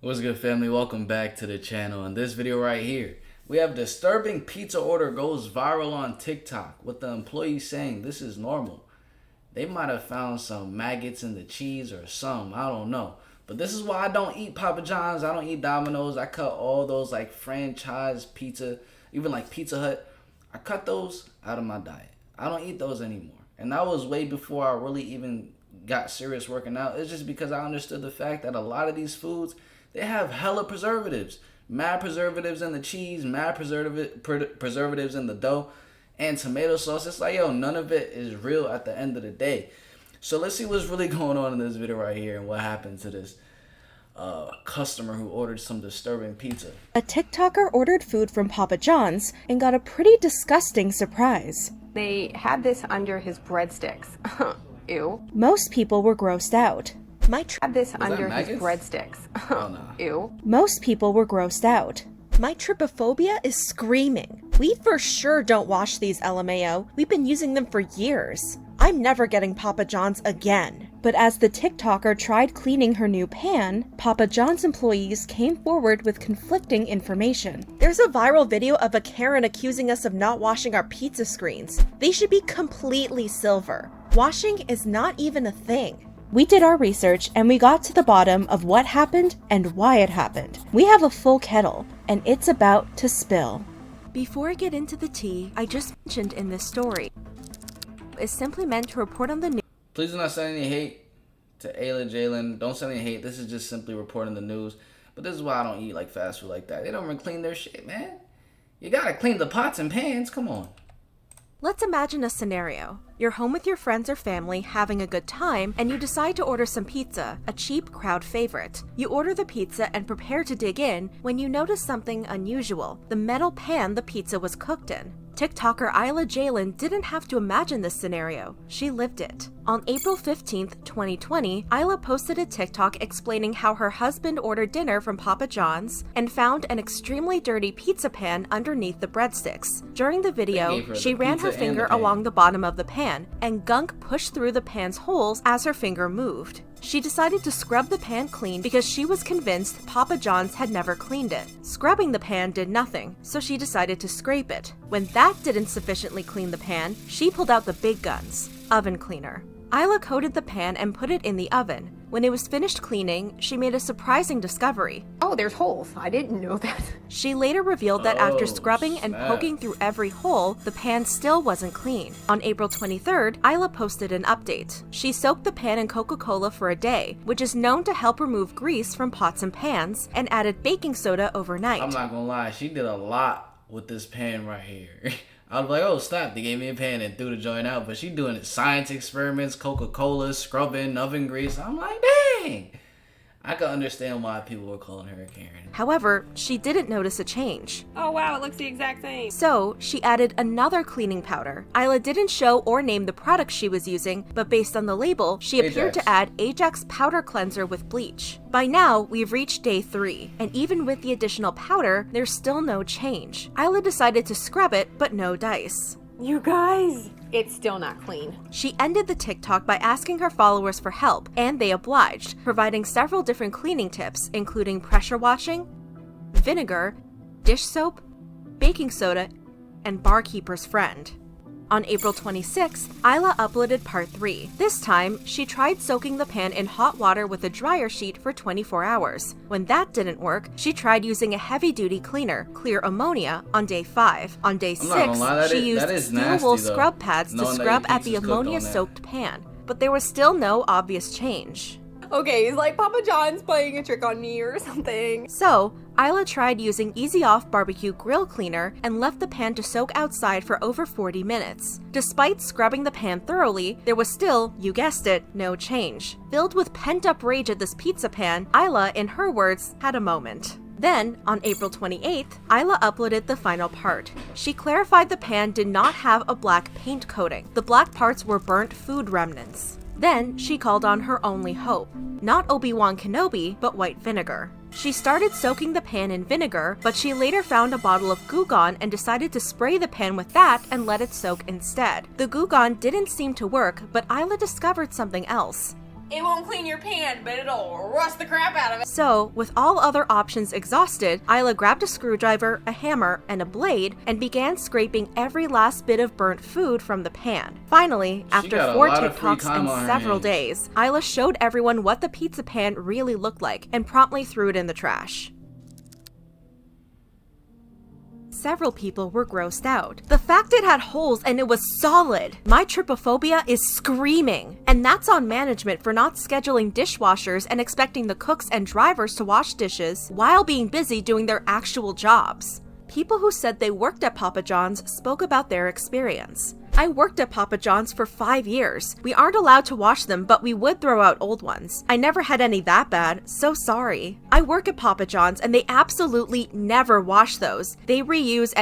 What's good, family? Welcome back to the channel. In this video right here, we have disturbing pizza order goes viral on TikTok with the employee saying this is normal. They might have found some maggots in the cheese or some, I don't know. But this is why I don't eat Papa John's, I don't eat Domino's. I cut all those like franchise pizza, even like Pizza Hut. I cut those out of my diet. I don't eat those anymore. And that was way before I really even got serious working out. It's just because I understood the fact that a lot of these foods, they have hella preservatives. Mad preservatives in the cheese, mad preservatives in the dough, and tomato sauce. It's like, yo, none of it is real at the end of the day. So let's see what's really going on in this video right here and what happened to this customer who ordered some disturbing pizza. A TikToker ordered food from Papa John's and got a pretty disgusting surprise. They had this under his breadsticks. Ew. Most people were grossed out. Had this under his maggots? breadsticks. Oh, no. Ew. Most people were grossed out. My trypophobia is screaming. We for sure don't wash these, LMAO. We've been using them for years. I'm never getting Papa John's again. But as the TikToker tried cleaning her new pan, Papa John's employees came forward with conflicting information. There's a viral video of a Karen accusing us of not washing our pizza screens. They should be completely silver. Washing is not even a thing. We did our research and we got to the bottom of what happened and why it happened. We have a full kettle and it's about to spill. Before I get into the tea, I just mentioned in this story is simply meant to report on the news. Please do not send any hate to Ayla Jalen. Don't send any hate. This is just simply reporting the news. But this is why I don't eat like fast food like that. They don't even clean their shit, man. You gotta clean the pots and pans. Come on. Let's imagine a scenario. You're home with your friends or family having a good time and you decide to order some pizza, a cheap crowd favorite. You order the pizza and prepare to dig in when you notice something unusual, the metal pan the pizza was cooked in. TikToker Ayla Jalen didn't have to imagine this scenario. She lived it. On April 15th, 2020, Ayla posted a TikTok explaining how her husband ordered dinner from Papa John's and found an extremely dirty pizza pan underneath the breadsticks. During the video, she ran her finger along the bottom of the pan, and gunk pushed through the pan's holes as her finger moved. She decided to scrub the pan clean because she was convinced Papa John's had never cleaned it. Scrubbing the pan did nothing, so she decided to scrape it. When that didn't sufficiently clean the pan, she pulled out the big guns, oven cleaner. Ayla coated the pan and put it in the oven. When it was finished cleaning, she made a surprising discovery. Oh, there's holes. I didn't know that. She later revealed that after Oh, scrubbing and snap. poking through every hole, the pan still wasn't clean. On April 23rd, Ayla posted an update. She soaked the pan in Coca-Cola for a day, which is known to help remove grease from pots and pans, and added baking soda overnight. I'm not gonna lie, she did a lot with this pan right here. I was like, oh, stop. They gave me a pan and threw the joint out. But she doing it science experiments, Coca-Cola, scrubbing, oven grease. I'm like, dang. I can understand why people were calling her a Karen. However, she didn't notice a change. Oh wow, it looks the exact same. So, she added another cleaning powder. Ayla didn't show or name the product she was using, but based on the label, she appeared Ajax. to add Ajax powder cleanser with bleach. By now, we've reached day 3, and even with the additional powder, there's still no change. Ayla decided to scrub it, but no dice. You guys, it's still not clean. She ended the TikTok by asking her followers for help, and they obliged, providing several different cleaning tips, including pressure washing, vinegar, dish soap, baking soda, and barkeeper's friend. On April 26th, Ayla uploaded part 3. This time, she tried soaking the pan in hot water with a dryer sheet for 24 hours. When that didn't work, she tried using a heavy-duty cleaner, Clear Ammonia, on day 5. On day 6, not gonna lie, she used that is steel nasty, wool though, scrub pads to knowing that scrub your at the pizza's cooked on ammonia-soaked pan. But there was still no obvious change. Okay, it's like Papa John's playing a trick on me or something. So, Ayla tried using Easy Off barbecue grill cleaner and left the pan to soak outside for over 40 minutes. Despite scrubbing the pan thoroughly, there was still, you guessed it, no change. Filled with pent-up rage at this pizza pan, Ayla, in her words, had a moment. Then, on April 28th, Ayla uploaded the final part. She clarified the pan did not have a black paint coating. The black parts were burnt food remnants. Then, she called on her only hope. Not Obi-Wan Kenobi, but white vinegar. She started soaking the pan in vinegar, but she later found a bottle of Goo Gone and decided to spray the pan with that and let it soak instead. The Goo Gone didn't seem to work, but Ayla discovered something else. It won't clean your pan, but it'll rust the crap out of it. So, with all other options exhausted, Isla grabbed a screwdriver, a hammer, and a blade and began scraping every last bit of burnt food from the pan. Finally, after got a 4 lot of free TikToks time on and her several hands. days, Isla showed everyone what the pizza pan really looked like and promptly threw it in the trash. Several people were grossed out. The fact it had holes and it was solid. My trypophobia is screaming. And that's on management for not scheduling dishwashers and expecting the cooks and drivers to wash dishes while being busy doing their actual jobs. People who said they worked at Papa John's spoke about their experience. I worked at Papa John's for 5 years. We aren't allowed to wash them, but we would throw out old ones. I never had any that bad, so sorry. I work at Papa John's and they absolutely never wash those. They reuse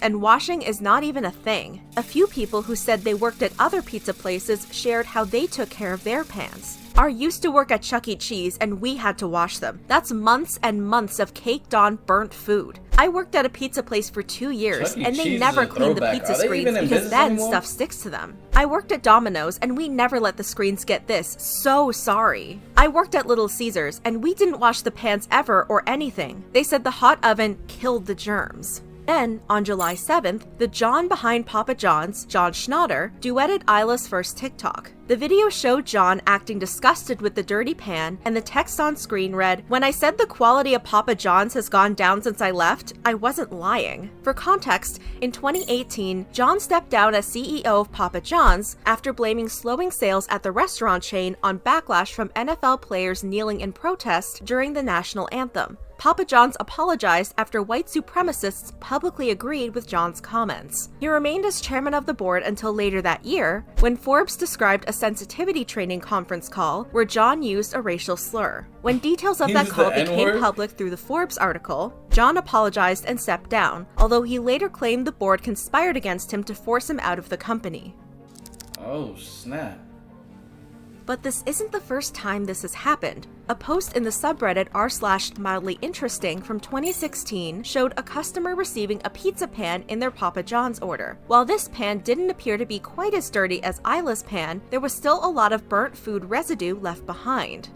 and washing is not even a thing. A few people who said they worked at other pizza places shared how they took care of their pans. I used to work at Chuck E. Cheese and we had to wash them. That's months and months of caked on burnt food. I worked at a pizza place for 2 years Chuck E. and they Cheese never is a cleaned the throwback. pizza Are they screens even in because business then anymore? stuff sticks to them. I worked at Domino's and we never let the screens get this. So sorry. I worked at Little Caesars and we didn't wash the pans ever or anything. They said the hot oven killed the germs. Then, on July 7th, the John behind Papa John's, John Schnatter, duetted Isla's first TikTok. The video showed John acting disgusted with the dirty pan, and the text on screen read, "When I said the quality of Papa John's has gone down since I left, I wasn't lying." For context, in 2018, John stepped down as CEO of Papa John's after blaming slowing sales at the restaurant chain on backlash from NFL players kneeling in protest during the national anthem. Papa John's apologized after white supremacists publicly agreed with John's comments. He remained as chairman of the board until later that year, when Forbes described a sensitivity training conference call where John used a racial slur. When details of that Used call the became N-word? public through the Forbes article, John apologized and stepped down, although he later claimed the board conspired against him to force him out of the company. Oh, snap. But this isn't the first time this has happened. A post in the subreddit r/mildlyinteresting from 2016 showed a customer receiving a pizza pan in their Papa John's order. While this pan didn't appear to be quite as dirty as Isla's pan, there was still a lot of burnt food residue left behind.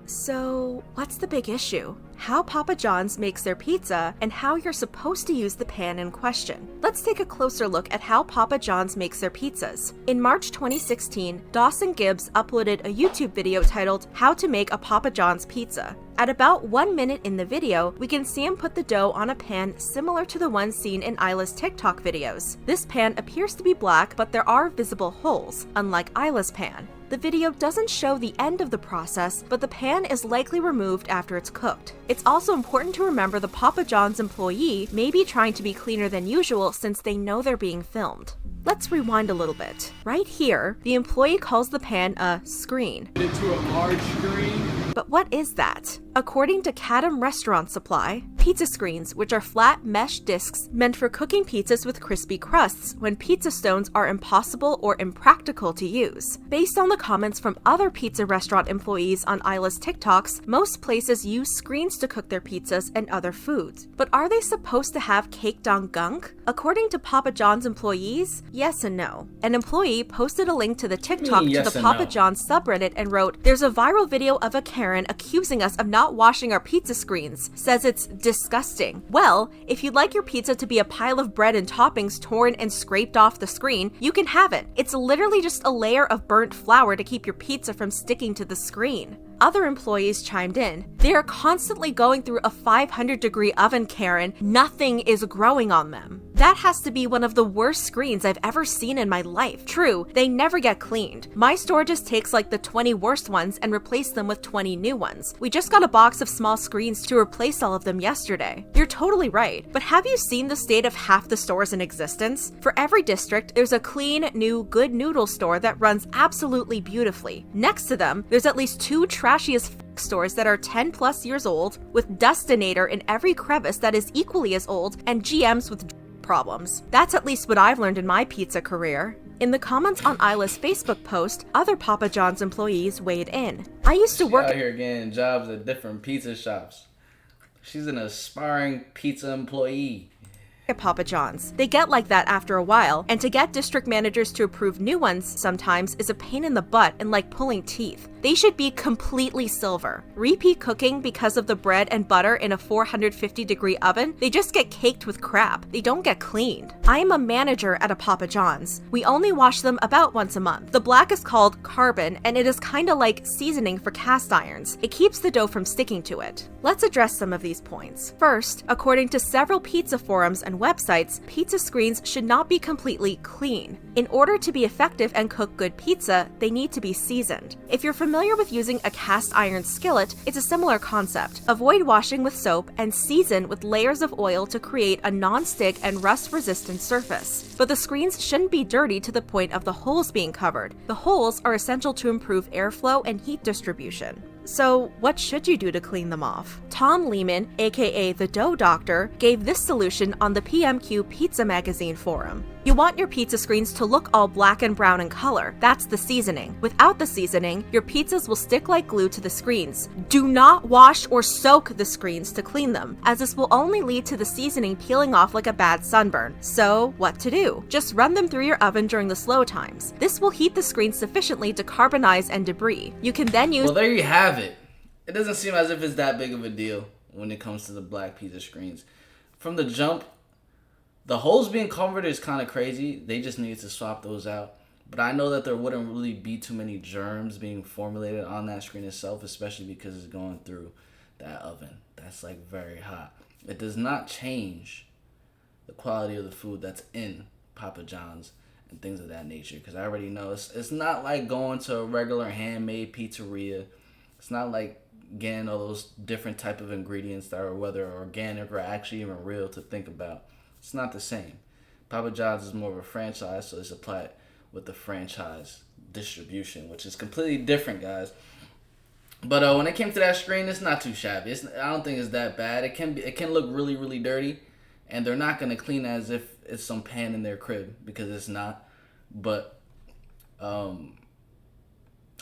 So, what's the big issue? How Papa John's makes their pizza, and how you're supposed to use the pan in question. Let's take a closer look at how Papa John's makes their pizzas. In March 2016, Dawson Gibbs uploaded a YouTube video titled, "How to Make a Papa John's Pizza." At about 1 minute in the video, we can see him put the dough on a pan similar to the one seen in Isla's TikTok videos. This pan appears to be black, but there are visible holes, unlike Isla's pan. The video doesn't show the end of the process, but the pan is likely removed after it's cooked. It's also important to remember the Papa John's employee may be trying to be cleaner than usual since they know they're being filmed. Let's rewind a little bit. Right here, the employee calls the pan a screen. Into a large screen. But what is that? According to Cadam Restaurant Supply, pizza screens, which are flat mesh discs meant for cooking pizzas with crispy crusts when pizza stones are impossible or impractical to use. Based on the comments from other pizza restaurant employees on Isla's TikToks, most places use screens to cook their pizzas and other foods. But are they supposed to have caked on gunk? According to Papa John's employees, yes and no. An employee posted a link to the TikTok to yes the and Papa no? John's subreddit and wrote, "There's a viral video of a Karen accusing us of not washing our pizza screens. Says it's disgusting. Well, if you'd like your pizza to be a pile of bread and toppings torn and scraped off the screen, you can have it. It's literally just a layer of burnt flour to keep your pizza from sticking to the screen." Other employees chimed in. "They are constantly going through a 500-degree oven, Karen. Nothing is growing on them." That has to be one of the worst screens I've ever seen in my life. True, they never get cleaned. My store just takes like the 20 worst ones and replaces them with 20 new ones. We just got a box of small screens to replace all of them yesterday. You're totally right, but have you seen the state of half the stores in existence? For every district, there's a clean, new, good noodle store that runs absolutely beautifully. Next to them, there's at least 2 trashy as stores that are 10 plus years old, with Dustinator in every crevice that is equally as old, and GMs with problems. That's at least what I've learned in my pizza career. In the comments on Isla's Facebook post, other Papa John's employees weighed in. "I used to work Out here getting jobs at different pizza shops. She's an aspiring pizza employee. at Papa John's. They get like that after a while, and to get district managers to approve new ones sometimes is a pain in the butt and like pulling teeth. They should be completely silver. Repeat cooking because of the bread and butter in a 450-degree oven, they just get caked with crap. They don't get cleaned. I am a manager at a Papa John's. We only wash them about once a month. The black is called carbon, and it is kinda like seasoning for cast irons. It keeps the dough from sticking to it. Let's address some of these points. First, according to several pizza forums and websites, pizza screens should not be completely clean. In order to be effective and cook good pizza, they need to be seasoned. If you're familiar with using a cast iron skillet, it's a similar concept. Avoid washing with soap and season with layers of oil to create a non-stick and rust-resistant surface. But the screens shouldn't be dirty to the point of the holes being covered. The holes are essential to improve airflow and heat distribution. So, what should you do to clean them off? Tom Lehman, aka the Dough Doctor, gave this solution on the PMQ Pizza Magazine forum. You want your pizza screens to look all black and brown in color. That's the seasoning. Without the seasoning, your pizzas will stick like glue to the screens. Do not wash or soak the screens to clean them, as this will only lead to the seasoning peeling off like a bad sunburn. So, what to do? Just run them through your oven during the slow times. This will heat the screen sufficiently to carbonize and debris. You can then use— Well, there you have it. It doesn't seem as if it's that big of a deal when it comes to the black pizza screens. From the jump, the holes being covered is kind of crazy. They just need to swap those out. But I know that there wouldn't really be too many germs being formulated on that screen itself, especially because it's going through that oven. That's like very hot. It does not change the quality of the food that's in Papa John's and things of that nature. Because I already know it's not like going to a regular handmade pizzeria. It's not like getting all those different type of ingredients that are whether organic or actually even real to think about. It's not the same. Papa John's is more of a franchise, so it's applied with the franchise distribution, which is completely different, guys. But when it came to that screen, it's not too shabby. I don't think it's that bad. It can look really, really dirty, and they're not gonna clean it as if it's some pan in their crib, because it's not. But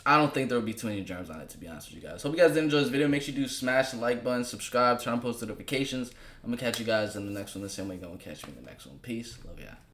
I don't think there will be too many germs on it, to be honest with you guys. Hope you guys did enjoy this video. Make sure you do smash the like button, subscribe, turn on post notifications. I'm going to catch you guys in the next one the same way you're going to catch me in the next one. Peace. Love ya.